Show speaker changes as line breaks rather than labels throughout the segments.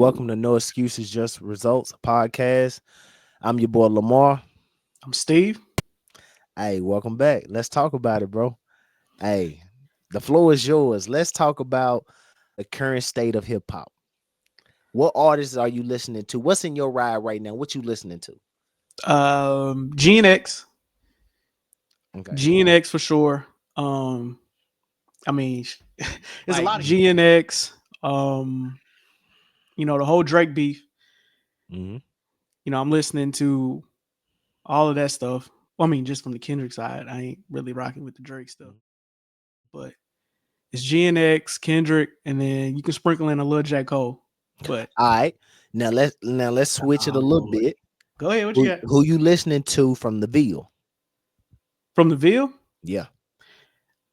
welcome to No Excuses, Just Results podcast. I'm your boy Lamar.
I'm Steve.
Hey, welcome back. Let's talk about it, bro. Hey, the floor is yours. Let's talk about the current state of hip hop. What artists are you listening to? What's in your ride right now? What you listening to?
GNX.
Okay.
GNX for sure. I mean, there's a
Like,
lot of GNX. The whole Drake beef.
hmm
I'm listening to all of that stuff. Well, I mean, just from the Kendrick side, I ain't really rocking with the Drake stuff. But it's GNX, Kendrick, and then you can sprinkle in a little J. Cole. But
all right. Now let's switch it a
oh,
little
Lord.
bit.
Go ahead, what you
Who,
got?
who you listening to from the Ville?
From the Ville?
Yeah.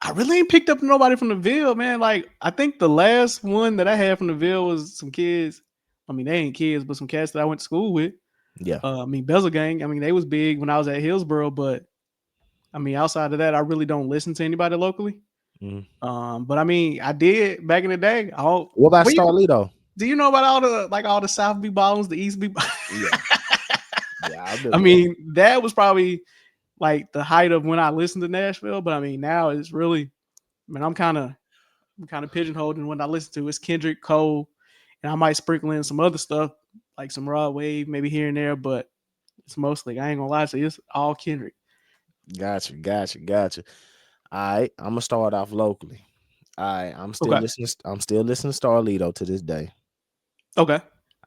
I really ain't picked up nobody from the Ville, man. Like, I think the last one that I had from the Ville was some kids. I mean, they ain't kids, but some cats that I went to school with.
Yeah.
Bezel Gang. I mean, they was big when I was at Hillsboro, but I mean, outside of that, I really don't listen to anybody locally.
Mhm.
But I mean, I did back in the day.
What about Starlito?
Do you know about all the South B ballers, the East B?
Yeah. Yeah, I
I
remember that.
mean, that was probably like the height of when I listened to Nashville. But I mean, now it's really, I mean, I'm kind of pigeonholed in what I listen to. It's Kendrick, Cole, and I might sprinkle in some other stuff like some Rod Wave, maybe here and there, but it's mostly, I ain't gonna lie to you, it's all Kendrick.
Gotcha. All right, I'm gonna start off locally. All right, I'm still
Okay.
listening. I'm still listening to Starlito to this day.
Okay.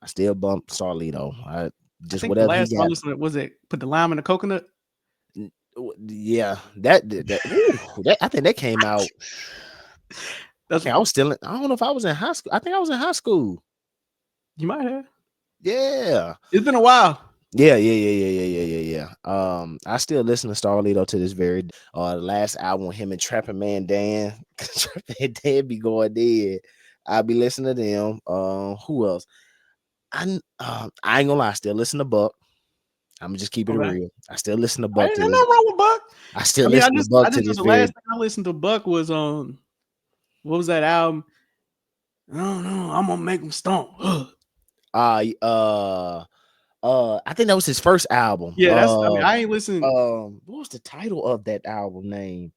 I still bump Starlito.
I
Just
think the
whatever he
last time I
got.
listened to it was it put the lime in the coconut.
Yeah, I think that came out.
That's
I was still. I don't know if I was in high school. I think I was in high school.
You might have.
Yeah.
It's been a while.
Yeah. I still listen to Starlito to this very. The last album, him and Trapping Man Dan. Trapping Man Dan be going dead. I'll be listening to them. Who else? I ain't gonna lie. I still listen to Buck. I'm just keeping it
Okay.
real. I still listen to
I
Buck
ain't
to
nothing
this.
wrong with Buck.
I still
I mean,
listen to Buck
I
to
just know
this
the
very.
last thing I listened to Buck was what was that album? I don't know. I'm gonna make him stomp.
I think that was his first album.
Yeah, I mean, I ain't listening.
What was the title of that album name?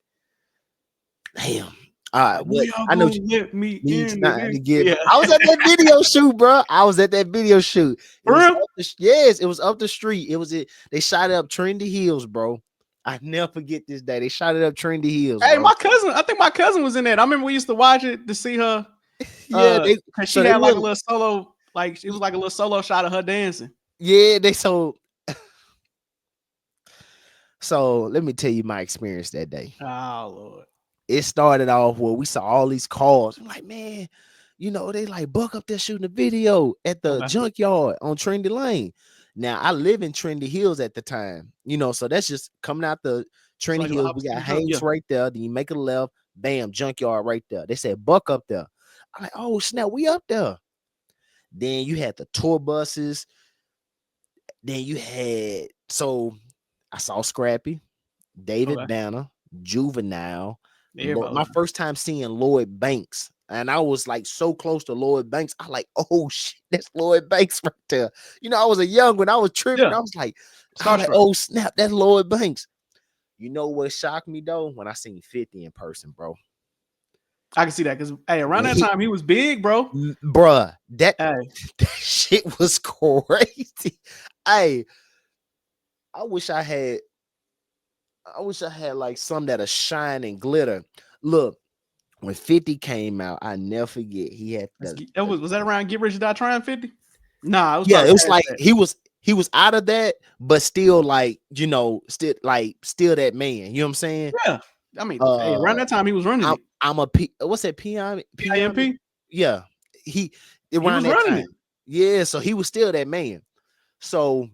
Damn. All right,
Like,
what
when y'all
I know
gonna let me
need
in?
tonight to get.
Yeah.
I was at that video shoot, bro. I was at that video shoot. It
For
was
real?
up yes, it was up the street. They shot it up Trendy Hills, bro. I never forget this day. They shot it up Trendy Hills,
Hey,
bro.
I think my cousin was in that. I remember we used to watch it to see her.
Yeah,
Cause she
so they
had like a
really
little solo, like it was like a little solo shot of her dancing.
yeah, they so let me tell you my experience that day.
Oh Lord.
It started off where we saw all these cars. I'm like, man, they like Buck up there shooting a video at the
Okay.
junkyard on Trendy Lane. Now I live in Trendy Hills at the time, so that's just coming out the
It's
Trendy
like the
Hills. We
opposite
got
of junk. Yeah.
Haynes right there. Then you make a left, bam, junkyard right there. They said Buck up there. I'm like, oh snap, we up there. Then you had the tour buses. Then you had I saw Scrappy, David
Okay.
Banner, Juvenile.
Everybody
My
was.
first time seeing Lloyd Banks, and I was like so close to Lloyd Banks. I like, oh shit, that's Lloyd Banks right there. I was a young when I was tripping.
Yeah.
I was like,
Starstruck.
oh snap, that's Lloyd Banks. You know what shocked me though? When I seen 50 in person, bro.
I can see that because hey, around
When
that time he was big, bro.
bruh, that
Hey,
shit was crazy. Hey, I wish I had like some that'll shine and glitter. Look, when 50 came out, I never forget. He had
was that around Get Rich or Die Trying 50? Nah, it was
yeah,
probably
it was
past
like
that.
he was out of that, but still like, still that man. You know what I'm saying?
Yeah. I mean, hey, around that time he was running it.
I'm a what's that PIMP?
PIMP?
Yeah. He
He
around
was
that
running
time.
it.
Yeah, so he was still that man. So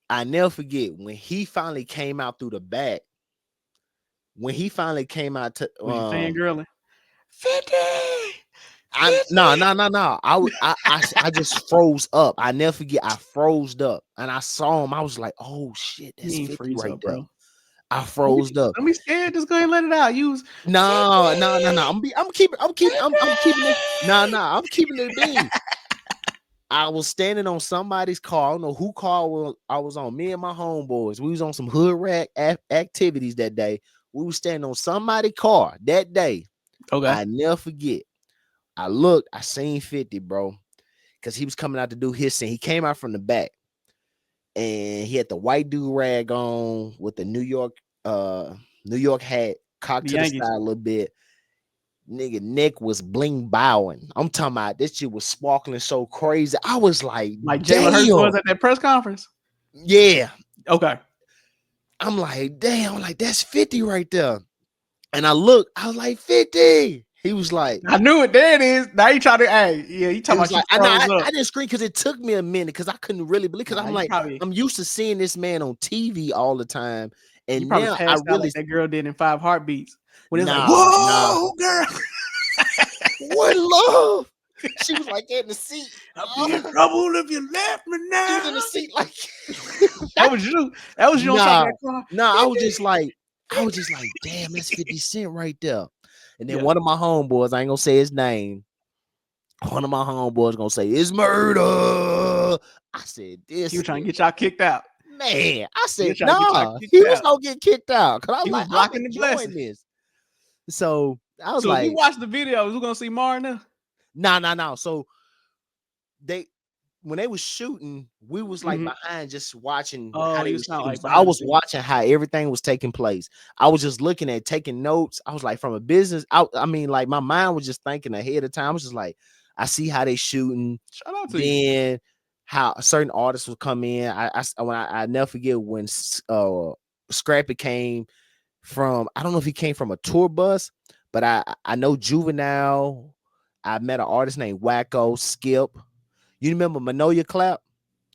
I never forget when he finally came out through the back. When he finally came out to
Was you fangirling? 50.
no. I just froze up. I never forget. I froze up and I saw him. I was like, oh shit,
You
that's
ain't
50
freeze
right
up,
there.
bro.
I froze up.
Don't be scared. Just go ahead and let it out. Use
No. I'm keeping it. No. I'm keeping it being. I was standing on somebody's car. I don't know who car I was on. Me and my homeboys. We was on some hood rat activities that day. We was standing on somebody's car that day.
Okay.
I never forget. I looked, I seen 50, bro, because he was coming out to do his thing. He came out from the back and he had the white do rag on with the New York hat cocked
The
to the
Yankees.
side a little bit. Nigga neck was bling bowing. I'm talking about this shit was sparkling so crazy. I was like,
Like Jalen Hurts was
damn.
at that press conference.
Yeah.
Okay.
I'm like, damn, I'm like, that's 50 right there. And I looked, I was like, 50. He was like,
I knew it. There it is. Now you trying to, hey, yeah, you
it
talking
was
about you
like, I know
froze up.
I didn't scream because it took me a minute because I couldn't really believe because
Nah,
I'm
you
like,
probably
I'm used to seeing this man on TV all the time.
you
And
probably
now I
passed out
really
like that girl did in 5 Heartbeats when it's like,
nah.
whoa, girl,
What love? She was like in the seat.
I'll be in trouble if you left me
She was
now.
in the seat like
That was you. That was you on top of that car.
I was just like, damn, that's 50 Cent right there. And then
Yeah.
one of my homeboys, I ain't gonna say his name. One of my homeboys gonna say it's murder. I said this.
He was trying to get y'all kicked out.
Man, I
He
said
was trying to get y'all
nah.
kicked
He was
out.
gonna get kicked out because I was
He was
like, I'm
blocking the
enjoying
blessing.
this. So I was
So if we
like,
watch the videos, we're gonna see Martin.
nah. So when they was shooting, we was like
Mhm.
behind just watching
Oh,
how
he
they
was
was
kind of
shooting.
like
So I
behind the
was
scenes.
watching how everything was taking place. I was just looking at taking notes. I was like, from a business, I mean, like my mind was just thinking ahead of time. I was just like, I see how they shooting.
Shout out to you.
Then how certain artists would come in. I never forget when Scrappy came from. I don't know if he came from a tour bus, but I know Juvenile. I met an artist named Wacko Skip. You remember Manolia Clap?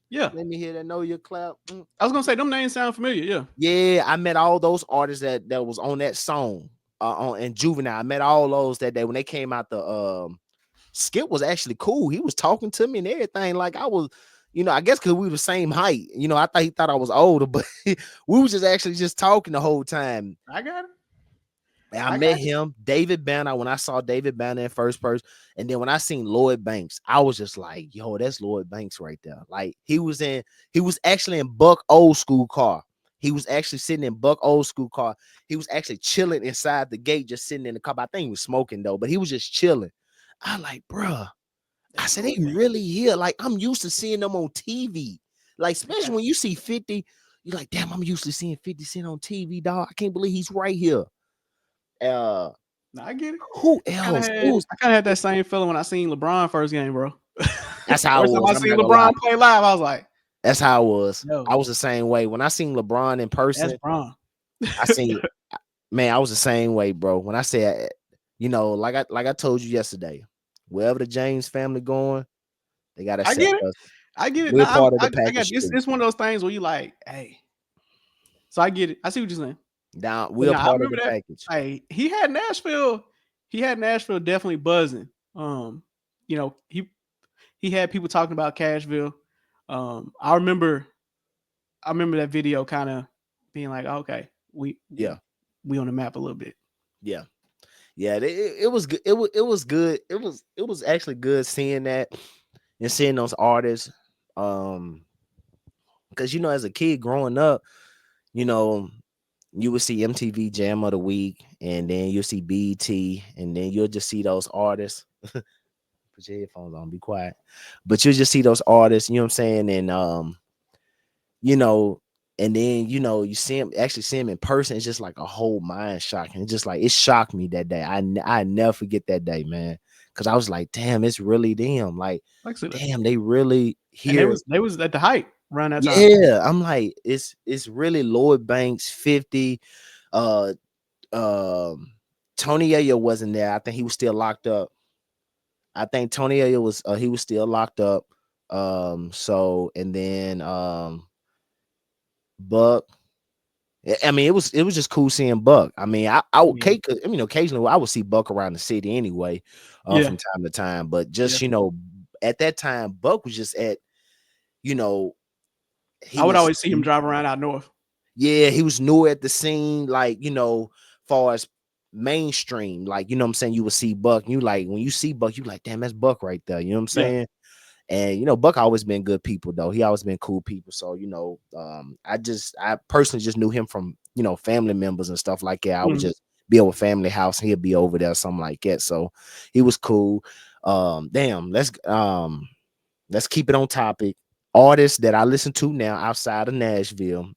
Yeah.
Let me hear that Know Your Clap.
I was gonna say them names sound familiar. Yeah.
Yeah, I met all those artists that was on that song on and Juvenile. I met all those that day when they came out. The Skip was actually cool. He was talking to me and everything. Like I was, I guess because we were the same height. I thought he thought I was older, but we was just actually just talking the whole time.
I got it.
And I met him, David Banner, when I saw David Banner in first person. And then when I seen Lloyd Banks, I was just like, yo, that's Lloyd Banks right there. Like he was actually in Buck Old School car. He was actually sitting in Buck Old School car. He was actually chilling inside the gate, just sitting in the car. I think he was smoking though, but he was just chilling. I like, bruh. I said, they really here. Like, I'm used to seeing them on TV. Like, especially when you see 50, you're like, damn, I'm used to seeing 50 Cent on TV, dog. I can't believe he's right here.
No, I get it.
Who else?
I kind of had that same feeling when I seen LeBron first game, bro.
That's how
First time I seen LeBron play live, I was like,
that's how it was.
No.
I was the same way. When I seen LeBron in person,
that's Bron.
I was the same way, bro. When I said, like I told you yesterday, wherever the James family going, they gotta accept us.
I get it.
We're
Now,
part of the
I
package.
got it's one of those things where you like, hey. So I get it. I see what you're saying.
Now we're part of the package.
Hey, he had Nashville definitely buzzing. He had people talking about Cashville. I remember that video kind of being like, okay, we on the map a little bit.
Yeah. It was good. It was good. It was actually good seeing that and seeing those artists. Because as a kid growing up, you would see MTV Jam of the Week, and then you'll see BET, and then you'll just see those artists. Put your headphones on, be quiet. But you'll just see those artists, you know what I'm saying? And and then you see him in person. It's just like a whole mind shock. And just like it shocked me that day. I never forget that day, man. Cause I was like, damn, it's really them. Like damn, they really here.
And they was at the height around that time.
Yeah, I'm like, it's really Lloyd Banks, 50. Tony Yayo wasn't there. I think he was still locked up. I think Tony Yayo was he was still locked up. So and then Buck. I mean, it was just cool seeing Buck. I mean, occasionally I would see Buck around the city anyway, from time to time. But just at that time, Buck was just at,
I would always see him drive around out north.
Yeah, he was new at the scene, like far as mainstream, like what I'm saying. You would see Buck, and you like when you see Buck, you like, damn, that's Buck right there. You know what I'm saying? And Buck always been good people though. He always been cool people. So I personally just knew him from family members and stuff like that. I would
Mhm.
just be over family house, and he'll be over there, something like that. So he was cool. Damn, let's keep it on topic. Artists that I listen to now outside of Nashville,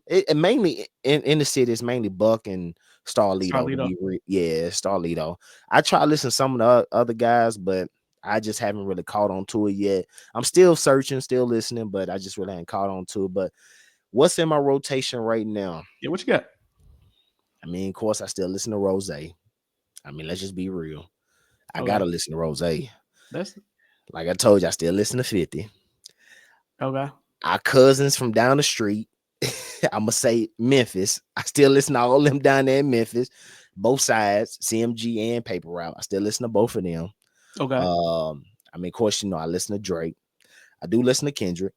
it mainly in the city, it's mainly Buck and Starlito. To
Starlito.
be yeah, Starlito. I try to listen to some of the other guys, but I just haven't really caught on to it yet. I'm still searching, still listening, but I just really haven't caught on to it. But what's in my rotation right now?
Yeah, what you got?
I mean, of course, I still listen to Rose. I mean, let's just be real. I
Okay.
gotta listen to Rose.
That's
Like I told you, I still listen to 50.
okay.
Our cousins from down the street. I'm gonna say Memphis. I still listen to all them down there in Memphis, both sides, CMG and Paper Route. I still listen to both of them.
Okay.
I mean, of course, I listen to Drake. I do listen to Kendrick.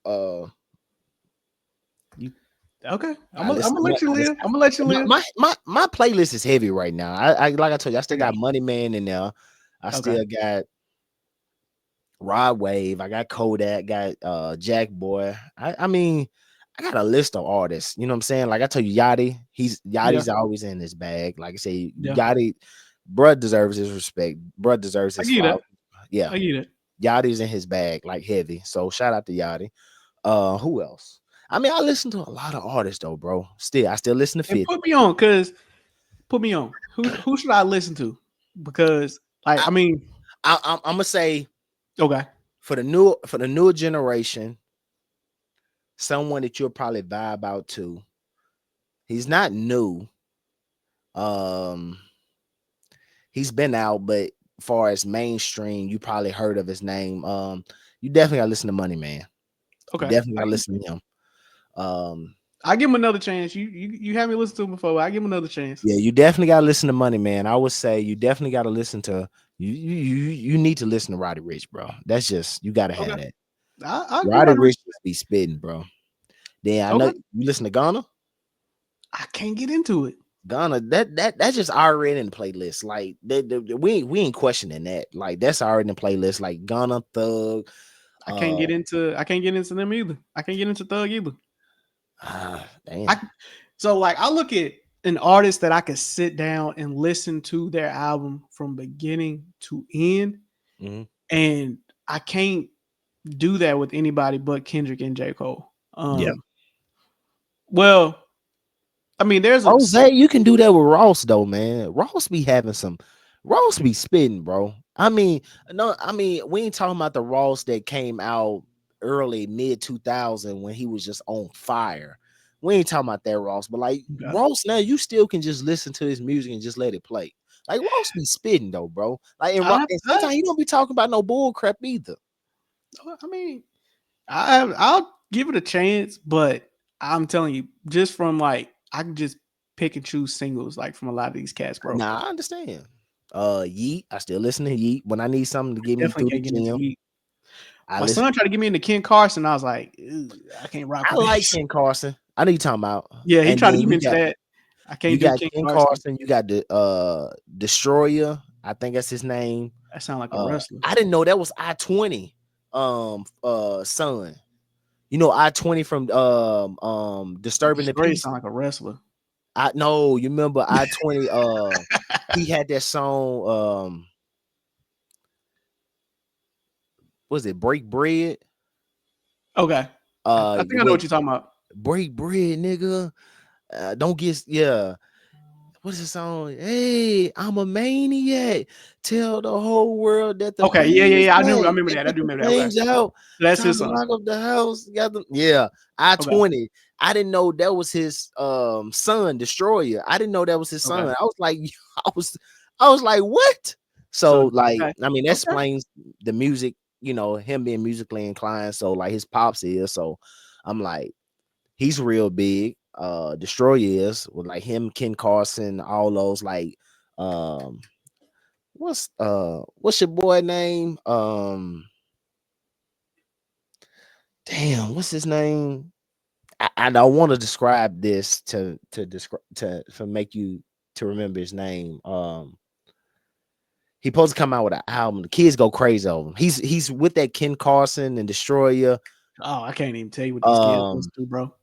Uh,
You okay.
I
I'm
listen.
gonna let you
I listen
live. I'm gonna let you
my,
live.
my my playlist is heavy right now. I like I told you, I still
Dang.
got Money Man in there. I
Okay.
still got Rod Wave. I got Kodak. Got Jack Boy. I mean, I got a list of artists. You know what I'm saying? Like I told you, Yachty.
Yeah.
Yachty's always in his bag. Like I say,
Yeah.
Yachty, bruh deserves his respect. Bruh deserves
I
his
get
flowers.
it.
Yeah,
I get it.
Yachty's in his bag, like heavy. So shout out to Yachty. Who else? I mean, I listen to a lot of artists though, bro. I still listen to
And
50.
put me on, cause put me on. Who should I listen to? Because like
I,
I mean,
I'm gonna say
okay.
for the newer generation, someone that you'll probably vibe out to. He's not new. Um, he's been out, but far as mainstream, you probably heard of his name. You definitely gotta listen to Money Man. You
Okay.
definitely gotta listen to him. Um,
I give him another chance. You had me listen to him before. I give him another chance.
yeah, you definitely gotta listen to Money Man. I would say you definitely gotta listen to you need to listen to Roddy Rich, bro. That's just you gotta
Okay.
have that.
I'll give
Roddy
Roddy
Rich
Ricch.
just be spitting, bro. Then I know
Okay.
you listen to Ghana.
I can't get into it.
Ghana, that's just already in the playlist. Like we ain't questioning that. Like that's already in the playlist. Like Ghana Thug. Uh
I can't get into them either. I can't get into Thug either.
damn.
I so like I look at an artist that I could sit down and listen to their album from beginning to end,
Mhm.
and I can't do that with anybody but Kendrick and J. Cole.
Yeah.
Well, I mean, there's a
Jose, you can do that with Ross though, man. Ross be spitting, bro. I mean, no, I mean, we ain't talking about the Ross that came out early mid 2000 when he was just on fire. We ain't talking about that Ross, but like
okay.
Ross now, you still can just listen to his music and just let it play. Like Ross be spitting though, bro. Like and
I,
sometimes he don't be talking about no bull crap either.
I mean, I'll give it a chance, but I'm telling you, just from like I can just pick and choose singles like from a lot of these cats, bro.
Nah, I understand. Yeet, I still listen to Yeet when I need something to get me
Definitely
through the
can't get into
gym.
Yeet.
I
My
listen.
son tried to get me into Ken Carson. I was like, "Ew, I can't rock
I
with
like
this."
Ken Carson. I know you talking about.
Yeah, he
And
tried to
then
get me into that. I
you
can't do
got
Ken
Ken
Carson.
Carson, you got the Destroyer. I think that's his name.
That sound like a wrestler.
I didn't know that was I-20 son. You know I-20 from Disturbing the
Destroyer
Peace.
sound like a wrestler.
I know you remember I-20 he had that song was it Break Bread?
Okay, I think I know
With
what you're talking about.
Break Bread, nigga. Don't get yeah. What is the song? Hey, I'm a maniac. Tell the whole world that the
Okay,
pain is
I
back.
remember
And
that. I
get
do
the
remember that. Okay,
things out.
that's
Time
his
to
song.
lock up the house. Yeah.
Okay,
I-20. I didn't know that was his son, Destroyer. I didn't know that was his son.
okay.
I was like, I was I was like, what? So
So
like,
okay,
I mean, that
okay.
explains the music, him being musically inclined. So like his pops is. So I'm like, he's real big. Destroy is with like him, Ken Carson, all those like um what's your boy name? Damn, what's his name? I don't want to describe this to describe to make you to remember his name. He supposed to come out with an album. The kids go crazy over him. He's with that Ken Carson and Destroyer.
Oh, I can't even tell you what these kids
Um,
listen to, bro.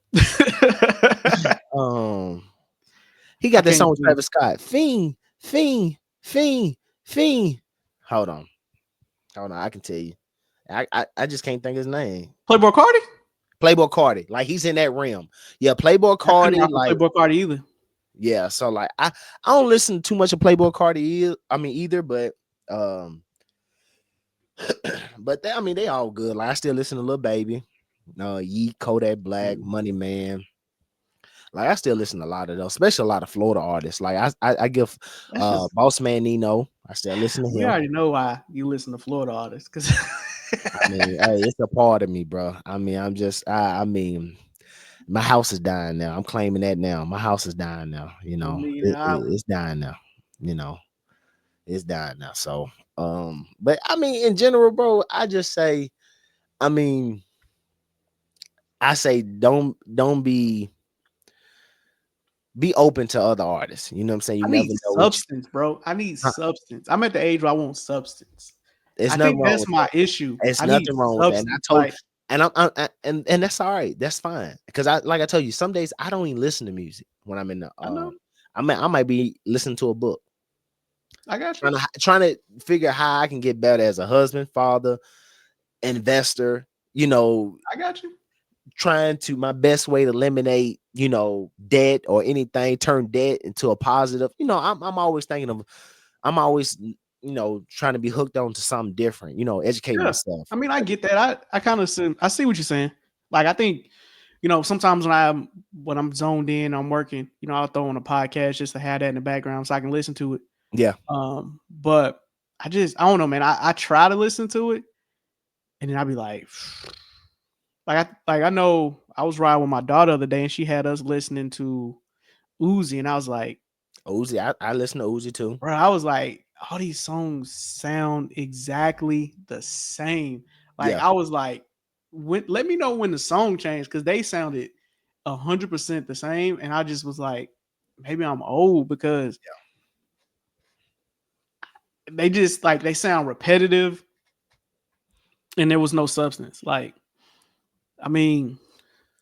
um, he
I
got that
can't
song with
tell you.
Travis Scott. Fiend, fiend, fiend, fiend. Hold on, hold on. I can tell you. I just can't think his name.
Playboy Cardi?
Playboy Cardi, like he's in that realm. Yeah, Playboy
I couldn't
Cardi,
rock with
like
Playboy Cardi either.
yeah. So like I don't listen too much of Playboy Cardi either, but but I mean they all good. Like I still listen to Lil Baby, Yeet, Kodak Black, Money Man. Like I still listen to a lot of those, especially a lot of Florida artists. Like I give
That's just
Boss Man Nino. I still listen to
we
him.
already know why you listen to Florida artists because
I mean, hey, it's a part of me, bro. I mean, I mean, my house is dying now. I'm claiming that now. My house is dying now. You
$1
know,
million island.
it's dying now. You know, it's dying now. So, but I mean, in general, bro, I just say, I mean, I say, don't be open to other artists. You know what I'm saying? You
I
never
need
know what you.
substance, bro. I need
Huh,
substance. I'm at the age where I want substance.
there's
I
nothing
think
wrong
that's
with
my
that.
issue.
There's
I need
nothing wrong with that. And I
substance.
told,
Like,
and and that's all right. That's fine. Because like I told you, some days I don't even listen to music when I'm in the
I know.
I might be listening to a book,
I got you.
trying to figure out how I can get better as a husband, father, investor, you know,
I got you.
trying to my best way to eliminate, debt or anything, turn debt into a positive. I'm always thinking of I'm always, trying to be hooked on to something different, educating
Yeah.
myself.
I mean, I get that. I kind of I see what you're saying. Like, I think sometimes when I'm zoned in, I'm working. I'll throw on a podcast just to have that in the background so I can listen to it.
Yeah.
But I don't know, man. I try to listen to it, and then I'll be like I know I was riding with my daughter the other day, and she had us listening to Uzi, and I was like,
Uzi, I listen to Uzi too.
bro, I was like, all these songs sound exactly the same. Like
Yeah.
I was like, let me know when the song changed because they sounded 100% the same, and I just was like, maybe I'm old because they just like they sound repetitive, and there was no substance. Like, I mean,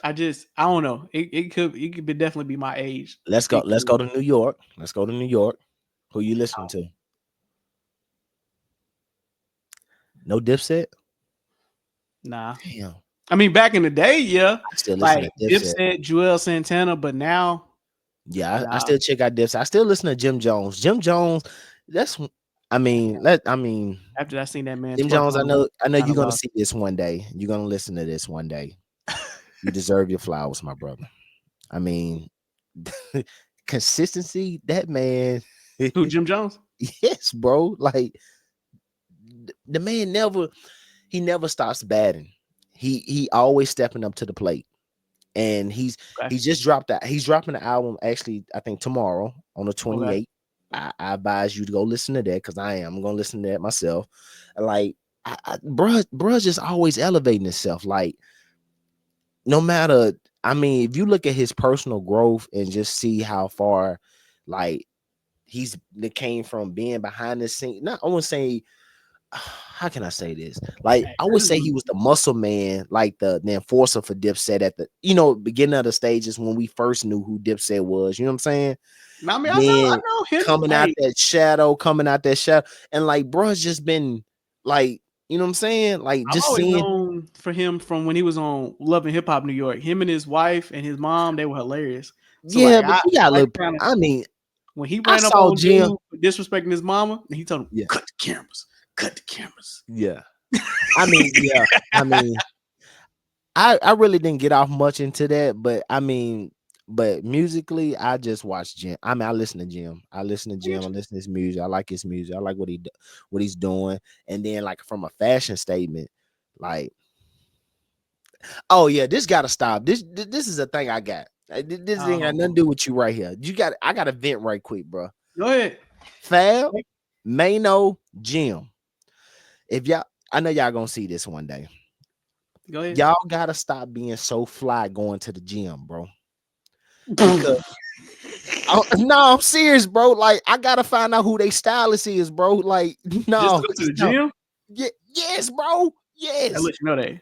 I don't know. It could definitely be my age.
Let's go.
It
Let's
could.
go to New York. Let's go to New York. Who you listening to? No Dipset?
Nah.
Damn.
I mean, back in the day, yeah,
I still listen
like
to Dipset.
Dipset, Joel Santana, but now,
Yeah, I
nah.
still check out Dipset. I still listen to Jim Jones. Jim Jones, that's I mean,
After I seen that man
Jim
twerking
Jones,
on the
I know
kind
you're
of
gonna
lost.
see this one day. You're gonna listen to this one day. You deserve your flowers, my brother. I mean, consistency, that man.
Who, Jim Jones?
Yes, bro. Like the man never stops batting. He always stepping up to the plate. And
Okay,
he's just dropped that. He's dropping the album actually, I think tomorrow on the
okay.
28th. I advise you to go listen to that because I'm gonna listen to that myself. Like bruh just always elevating himself. Like no matter, I mean, if you look at his personal growth and just see how far like that came from being behind the scene. Not I wouldn't say how can I say this? Like
Hey,
I
that
would say he
dude-
was the muscle man, like the enforcer for Dipset at the beginning of the stages when we first knew who Dipset was. You know what I'm saying?
I mean, I
Then
know him.
coming out
Like,
coming out that shadow, and like bro's just been like, you know what I'm saying? Like
I've
just
always
seeing,
known for him from when he was on Love and Hip Hop New York. Him and his wife and his mom, they were hilarious. So
yeah,
like,
but you gotta
I
look.
kind of
I mean,
when he
I
ran up
saw
on
Jim.
dude for disrespecting his mama, and he told him,
Yeah,
"Cut the cameras, cut the cameras."
yeah. I mean, yeah. I mean, I really didn't get off much into that, but I mean, but musically, I just watch Jim. I mean, I listen to Jim. I listen to
I
Jim.
get
I
you.
listen to his music. I like his music. I like what he's doing. And then, like from a fashion statement, like, oh yeah, this got to stop. This is a thing I got. This ain't got nothing to do with you right here. I got to vent right quick, bro.
Go ahead.
Fab, Mano, Jim. If y'all, I know y'all gonna see this one day.
Go ahead.
Y'all gotta stop being so fly going to the gym, bro. Because No, I'm serious, bro. Like, I gotta find out who they stylist is, bro. Like,
Just
no,
to go to the
no.
gym.
Yes, bro.
I
Yes.
let you know that.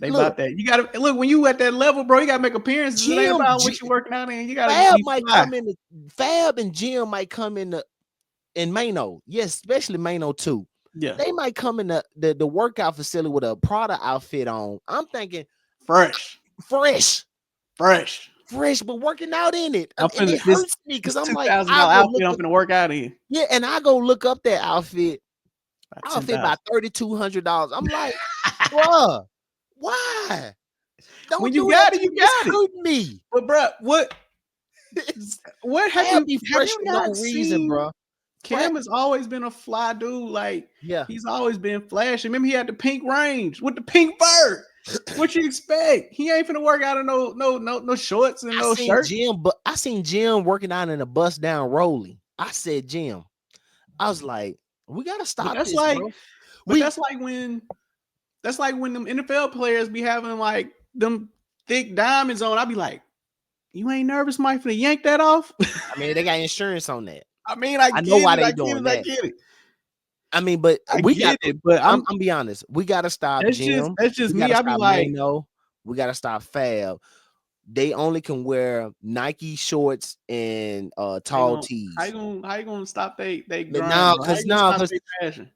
They
Look,
about that. You gotta look when you at that level, bro. You gotta make appearances. It ain't
Jim,
about what you working out in. You gotta
Fab
be
might
fly.
come in. Fab and Jim might come in Mano. Yes, especially Mano too.
Yeah,
They might come in the workout facility with a Prada outfit on. I'm thinking
fresh,
fresh, but working out in it.
I'm
And it
finna this
hurts me because I'm like,
$2,000
I go
outfit.
look
I'm
up,
finna work out in.
yeah, and I go look up that outfit.
About
Outfit
$10,000.
about $3,200. I'm like, bruh, why? Don't
When you
do
got
that.
it, you
It's
got it.
hurting me.
But bro, what have
Fab
you
be
have
fresh
you
for
not
no reason,
seen?
bro.
Cam has always been a fly dude. Like
Yeah.
he's always been flashy. Remember, he had the pink range with the pink fur. What you expect? He ain't finna work out in no shorts and no shirt.
I seen Jim working out in a bust down rolling. I said, Jim, I was like, we gotta
But
stop
that's
this,
like,
bro.
that's like when them NFL players be having like them thick diamonds on. I be like, you ain't nervous, Mike, finna yank that off?
I mean, they got insurance on that.
I mean, I
know
get
why
it.
they
I
doing
get it. I
that.
get it.
I mean, but
I
we
get
got
it. But
I'm be honest. We gotta stop
that's
Jim.
just
We
me.
gotta
I be
stop
like,
Mano. We gotta stop Fab. They only can wear Nike shorts and tall tees.
how you gonna stop they
But
grind, bro? How you gonna stop
because
they passion?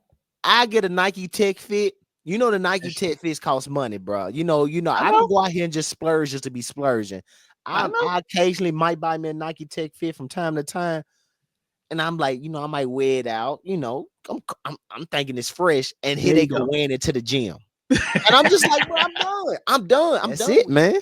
I get a Nike Tech Fit. You know the Nike Tech Fits cost money, bro. You know,
I
I
know.
don't go out here and just splurge just to be splurging.
I know.
I occasionally might buy me a Nike Tech Fit from time to time. And I'm like, I might wear it out. I'm thinking it's fresh. And here
There
they
you
go
go.
wearing it to the gym. And I'm just like, bro, I'm done. I'm done. That's it, man.